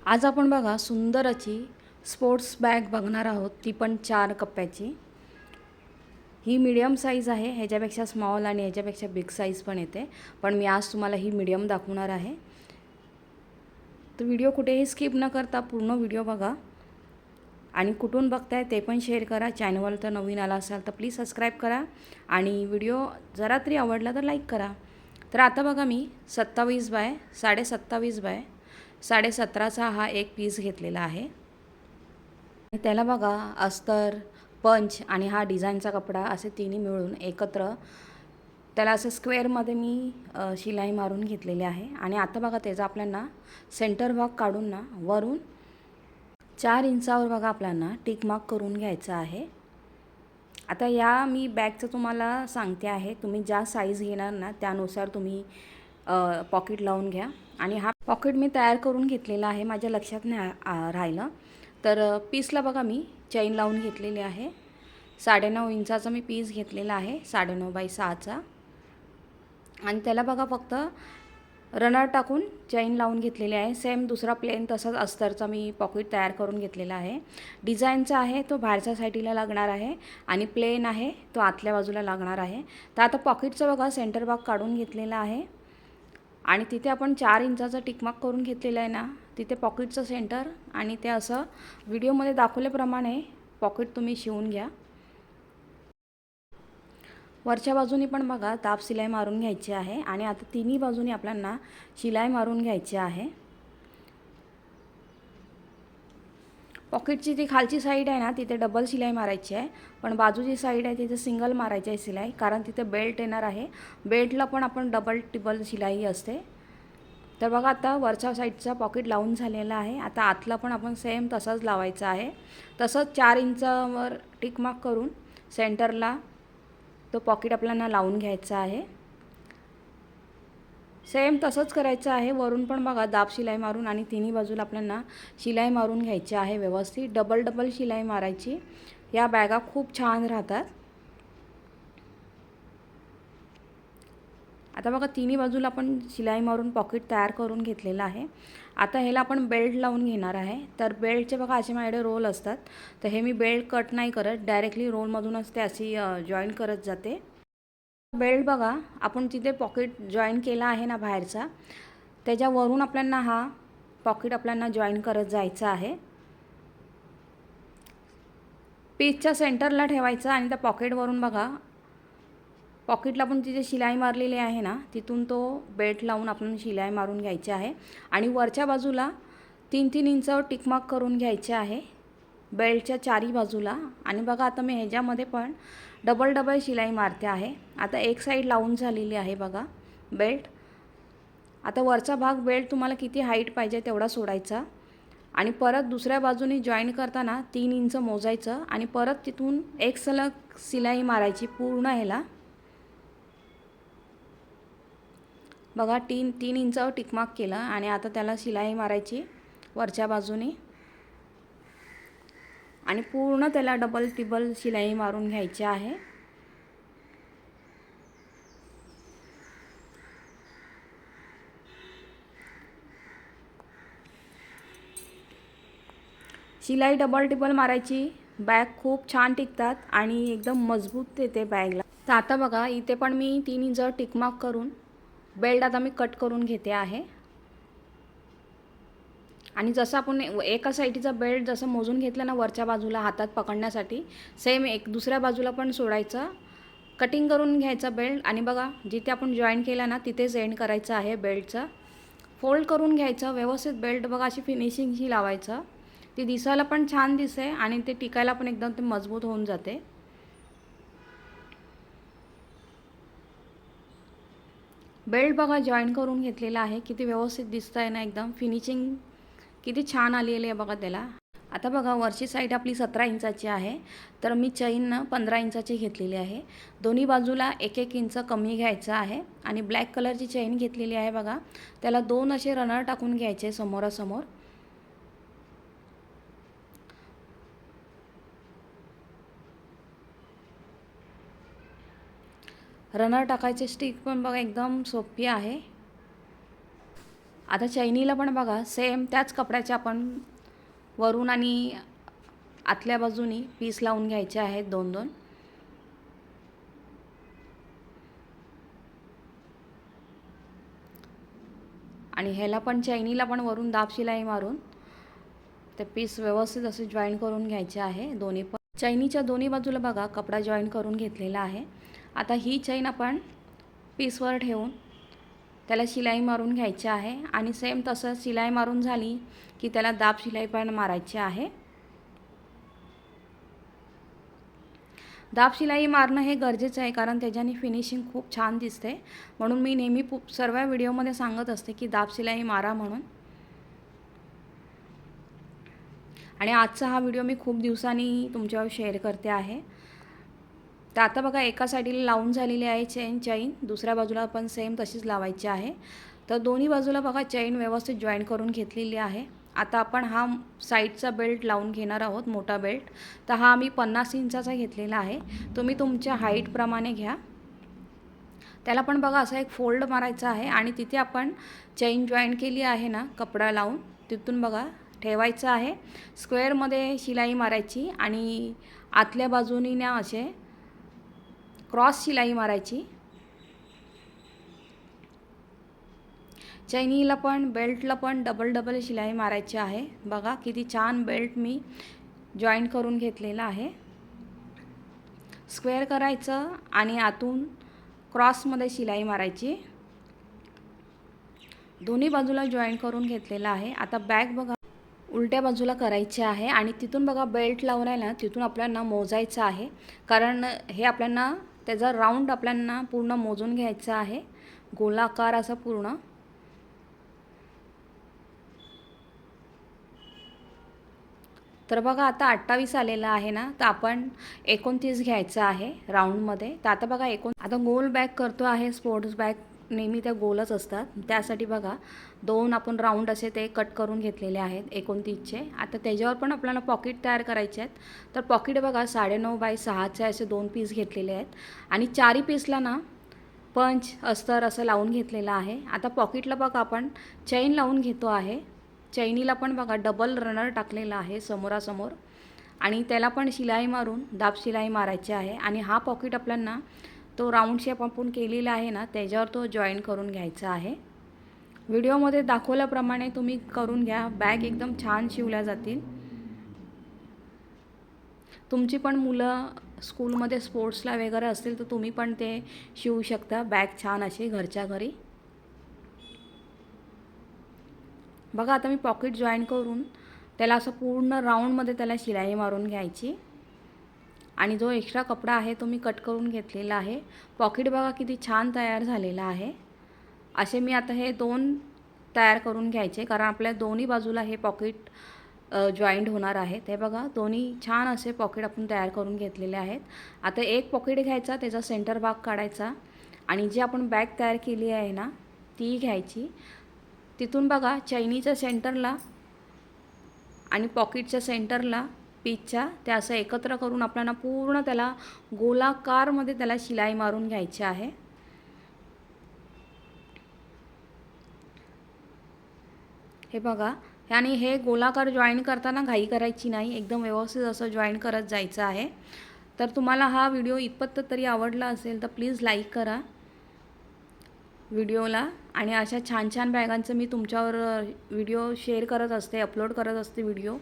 आज आपण बघा सुंदर अशी स्पोर्ट्स बॅग बघणार आहोत, ती पण 4 कप्प्याची। ही मीडियम साईज आहे, ह्याच्यापेक्षा स्मॉल आणि ह्याच्यापेक्षा बिग साईज पण येते, पण मी आज तुम्हाला ही मीडियम दाखवणार आहे। तर व्हिडिओ कुठेही स्किप न करता पूर्ण व्हिडिओ बघा आणि कुठून बघताय ते पण शेअर करा। चॅनलवर तर नवीन आला असाल तर प्लीज सबस्क्राईब करा आणि व्हिडिओ जरा तरी आवडला तर लाईक करा। तर आता बघा मी 27 बाय 27.5 बाय 17.5चा हा एक पीस घेतलेला आहे। त्याला बघा अस्तर, पंच आणि हा डिझाईनचा कपडा असे तिन्ही मिळून एकत्र त्याला असं स्क्वेअरमध्ये मी शिलाई मारून घेतलेली आहे। आणि आता बघा त्याचा आपल्याला सेंटर भाग काढून ना वरून 4 इंचावर बघा आपल्याला टिक मार्क करून घ्यायचा आहे। आता या मी बॅगचं तुम्हाला सांगते आहे, तुम्ही ज्या साईज घेणार ना त्यानुसार तुम्ही पॉकेट लावून घ्या। आणि हा पॉकेट मी तयार करून घेतलेला आहे, माझ्या लक्षात नाही राहिलं। तर पीसला बघा मी चैन लावून घेतलेली आहे। 9.5 इंचाचा मी पीस घेतलेला आहे, 9.5 बाय 6चा। आणि त्याला बघा फक्त रनर टाकून चैन लावून घेतलेली आहे। सेम दुसरा प्लेन तसाच अस्तरचा मी पॉकेट तयार करून घेतलेला आहे। डिझाईनचा आहे तो बाहेरच्या साईडला लागणार आहे आणि प्लेन आहे तो आतल्या बाजूला लागणार आहे। तर आता पॉकेटचा बघा सेंटर भाग काढून घेतलेला आहे आणि तिथे आपण 4 इंचाचा टिकमार्क करून घेतलेला आहे ना, तिथे पॉकेटचं सेंटर आणि ते असं व्हिडिओमध्ये दाखवल्याप्रमाणे पॉकेट तुम्ही शिवून घ्या। वरच्या बाजूनी पण बघा दाब शिलाई मारून घ्यायची आहे आणि आता तिन्ही बाजूनी आपल्याला शिलाई मारून घ्यायची आहे। पॉकेटची जी खालची साईड आहे ना तिथे डबल शिलाई मारायची आहे, पण बाजूची साईड आहे तिथे सिंगल मारायची आहे शिलाई, कारण तिथे बेल्ट येणार आहे। बेल्टला पण आपण डबल टिबल शिलाई असते। तर बघा आता वरच्या साईडचा पॉकेट लावून झालेला आहे। आता आतला पण आपण सेम तसाच लावायचा आहे। तसंच 4 इंचावर टिक मार्क करून सेंटरला तो पॉकेट आपल्याला लावून घ्यायचा आहे। सेम तसंच करायचं आहे, वरून पण बघा दाब शिलाई मारून आणि तिन्ही बाजूला आपल्याला शिलाई मारून घ्यायची आहे व्यवस्थित। डबल डबल शिलाई मारायची, या बॅगा खूप छान राहतात। आता बघा तिन्ही बाजूला आपण शिलाई मारून पॉकेट तयार करून घेतलेलं आहे। आता ह्याला आपण बेल्ट लावून घेणार आहे। तर बेल्टचे बघा असे माझ्याकडे रोल असतात, तर हे मी बेल्ट कट नाही करत, डायरेक्टली रोलमधूनच ते अशी जॉईन करत जाते। बेल्ट बघा आपण तिथे पॉकेट जॉईन केला आहे ना बाहेरचा, त्याच्यावरून आपल्याला हा पॉकेट आपल्याला जॉईन करत जायचा आहे। पीसच्या सेंटरला ठेवायचं आणि त्या पॉकेटवरून बघा पॉकेटला पण तिथे शिलाई मारलेली आहे ना, तिथून तो बेल्ट लावून आपण शिलाई मारून घ्यायची आहे। आणि वरच्या बाजूला 3-3 इंचावर टिकमार्क करून घ्यायचे आहे बेल्टच्या चारी बाजूला। आणि बघा आता मी ह्याच्यामध्ये पण डबल डबल शिलाई मारते आहे। आता एक साईड लावून झालेली आहे बघा बेल्ट। आता वरचा भाग बेल्ट तुम्हाला किती हाईट पाहिजे तेवढा सोडायचा आणि परत दुसऱ्या बाजूने जॉईन करताना 3 इंच मोजायचं आणि परत तिथून एक सलग शिलाई मारायची पूर्ण ह्याला। बघा 3 इंचावर टिकमार्क केलं आणि आता त्याला शिलाई मारायची वरच्या बाजूने आणि पूर्ण त्याला डबल टिबल शिलाई मारून घ्यायची आहे। शिलाई डबल टिबल मारायची, बॅग खूप छान टिकतात आणि एकदम मजबूत येते बॅगला। तर आता बघा इथे पण मी 3 इंचावर टिकमार्क करून बेल्ट आता मी कट करून घेते आहे। आणि जसं आपण एका साईडचा बेल्ट जसं मोजून घेतलं ना वरच्या बाजूला हातात पकडण्यासाठी, सेम एक दुसऱ्या बाजूला पण सोडायचं, कटिंग करून घ्यायचं बेल्ट। आणि बघा जिथे आपण जॉईन केला ना तिथेच एंड करायचं आहे बेल्टचं। फोल्ड करून घ्यायचं व्यवस्थित बेल्ट, बघा अशी फिनिशिंगशी लावायचं, ती दिसायला पण छान दिसते आणि ते टिकायला पण एकदम ते मजबूत होऊन जाते। बेल्ट बघा जॉईन करून घेतलेला आहे, किती व्यवस्थित दिसतं आहे ना, एकदम फिनिशिंग किती छान आलेली आहे बघा त्याला। आता बघा वरची साईड आपली 17 इंचाची आहे, तर मी चैन 15 इंचाची घेतलेली आहे। दोन्ही बाजूला 1-1 इंच कमी घ्यायचं आहे आणि ब्लॅक कलरची चैन घेतलेली आहे बघा, त्याला 2 असे रनर टाकून घ्यायचे समोरासमोर। रनर टाकायची स्टिक पण बघा एकदम सोपी आहे। आता चैनीला पण बघा सेम त्याच कपड्याच्या आपण वरून आणि आतल्या बाजूनी पीस लावून घ्यायचे आहेत 2-2. आणि ह्याला पण चैनीला पण वरून दाब शिलाई मारून ते पीस व्यवस्थित असे जॉईन करून घ्यायचे आहे दोन्ही पण. चैनीच्या दोन्ही बाजूला बघा कपडा जॉईन करून घेतलेला आहे. आता ही चैन आपण पीसवर ठेवून त्याला शिलाई मारून घ्यायची आहे आणि सेम तसं शिलाई मारून झाली की त्याला दाब शिलाई पण मारायची आहे. दाब शिलाई मारणं हे गरजेचं आहे कारण त्याच्याने फिनिशिंग खूप छान दिसते. म्हणून मी नेहमी सर्व व्हिडिओमध्ये सांगत असते की दाब शिलाई मारा म्हणून. आणि आजचा हा व्हिडिओ मी खूप दिवसांनी तुमच्यावर शेअर करते आहे. तर आता बघा एका साईडला लावून झालेली आहे चैन, दुसऱ्या बाजूला पण सेम तशीच लावायची आहे. तर दोन्ही बाजूला बघा चैन व्यवस्थित जॉईन करून घेतलेली आहे. आता आपण हा साईडचा बेल्ट लावून घेणार आहोत, मोठा बेल्ट. तर हा मी 50 इंचाचा घेतलेला आहे. तुम्ही तुमच्या हाईटप्रमाणे घ्या. त्याला पण बघा असा एक फोल्ड मारायचा आहे आणि तिथे आपण चैन जॉईन केली आहे ना कपडा लावून, तिथून बघा ठेवायचं आहे. स्क्वेअरमध्ये शिलाई मारायची आणि आतल्या बाजूनी ना असे क्रॉस शिलाई मारायची. चैनीला पण बेल्टला पण डबल शिलाई मारायची आहे. बघा किती छान बेल्ट मी जॉईन करून घेतलेला आहे. स्क्वेअर करायचं आणि आतून क्रॉसमध्ये शिलाई मारायची. दोन्ही बाजूला जॉईन करून घेतलेला आहे. आता बॅग बघा उलट्या बाजूला करायची आहे आणि तिथून बघा बेल्ट लावून आहे ना तिथून आपल्याला मोजायचं आहे कारण हे आपल्याला त्याचा राऊंड आपल्याला पूर्ण मोजून घ्यायचा आहे, गोलाकार असा पूर्ण. तर बघा आता 28 आलेला आहे ना, तर आपण 29 घ्यायचं आहे राऊंडमध्ये. तर आता बघा आता गोल बॅग करतो आहे. स्पोर्ट्स बॅग नेहमी त्या गोलच असतात, त्यासाठी बघा 2 आपण राऊंड असे ते कट करून घेतलेले आहेत 29चे. आता त्याच्यावर पण आपल्याला पॉकेट तयार करायचे आहेत. तर पॉकेट बघा 9.5 बाय 6चे असे 2 पीस घेतलेले आहेत आणि 4 पीसला ना पंच अस्तर असं लावून घेतलेलं आहे. आता पॉकेटला बघा आपण चैन लावून घेतो आहे. चैनीला पण बघा डबल रनर टाकलेला आहे समोरासमोर आणि त्याला पण शिलाई मारून दाब शिलाई मारायची आहे. आणि हा पॉकेट आपल्याला तो राऊंड शेप आपण केलेला आहे ना त्याच्यावर तो जॉईन करून घ्यायचा आहे. व्हिडिओमध्ये दाखवल्याप्रमाणे तुम्ही करून घ्या. बॅग एकदम छान शिवल्या जातील. तुमची पण मुलं स्कूलमध्ये स्पोर्ट्सला वगैरे असतील तर तुम्ही पण ते शिवू शकता बॅग छान अशी घरच्या घरी. बघा आता मी पॉकेट जॉईन करून त्याला असं पूर्ण राऊंडमध्ये त्याला शिलाई मारून घ्यायची आणि जो एक्स्ट्रा कपडा आहे तो मी कट करून घेतलेला आहे. पॉकेट बघा किती छान तयार झालेला आहे. असे मी आता हे 2 तयार करून घ्यायचे कारण आपल्या दोन्ही बाजूला हे पॉकेट जॉईंट होणार आहे. ते बघा दोन्ही छान असे पॉकेट आपण तयार करून घेतलेले आहेत. आता एक पॉकेट घ्यायचा, त्याचा सेंटर भाग काढायचा आणि जी आपण बॅग तयार केली आहे ना ती घ्यायची. तिथून बघा चैनीच्या सेंटरला आणि पॉकेटच्या सेंटरला पीसच्या ते असं एकत्र करून आपल्याला पूर्ण त्याला गोलाकारमध्ये त्याला शिलाई मारून घ्यायची आहे. हे बघा आणि हे गोलाकार जॉईन करताना घाई करायची नाही, एकदम व्यवस्थित असं जॉईन करत जायचं आहे. तर तुम्हाला हा व्हिडिओ इतपत तरी आवडला असेल तर प्लीज लाईक करा व्हिडिओला. आणि अशा छान छान बॅगांचं मी तुमच्यावर व्हिडिओ शेअर करत असते, अपलोड करत असते व्हिडिओ.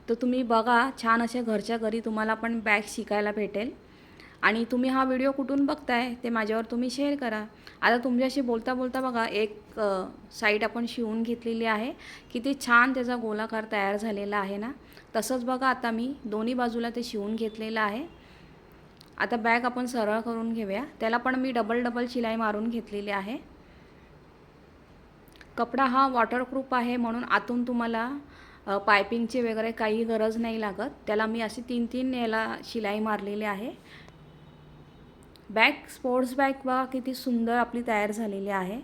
तर तुम्ही बघा छान अशा घरच्या घरी तुम्हाला पण बॅग शिकायला भेटेल. आणि तुम्ही हा व्हिडिओ कुठून बघताय ते माझ्यावर तुम्ही शेअर करा. आता तुमच्याशी बोलता बोलता बघा एक साईड आपण शिवून घेतलेली आहे. किती छान त्याचा गोलाकार तयार झालेला आहे ना. तसंच बघा आता मी दोन्ही बाजूला ते शिवून घेतलेलं आहे. आता बॅग आपण सरळ करून घेऊया. त्याला पण मी डबल शिलाई मारून घेतलेली आहे. कपडा हा वॉटरप्रूफ आहे म्हणून आतून तुम्हाला पायपिंगची वगैरे काही गरज नाही लागत. त्याला मी अशी 3-3 याला शिलाई मारलेली आहे. बॅग स्पोर्ट्स बॅग बघा किती सुंदर आपली तयार झालेली आहे.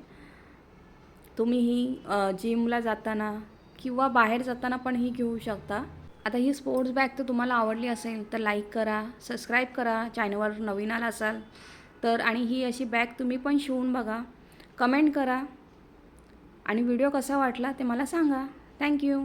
तुम्ही ही जिमला जाताना किंवा बाहेर जाताना पण ही घेऊ शकता. आता ही स्पोर्ट्स बॅग तर तुम्हाला आवडली असेल तर लाईक करा, सबस्क्राईब करा चॅनलवर नवीन आला असाल तर. आणि ही अशी बॅग तुम्ही पण शिवून बघा, कमेंट करा आणि व्हिडिओ कसा वाटला ते मला सांगा. थँक्यू.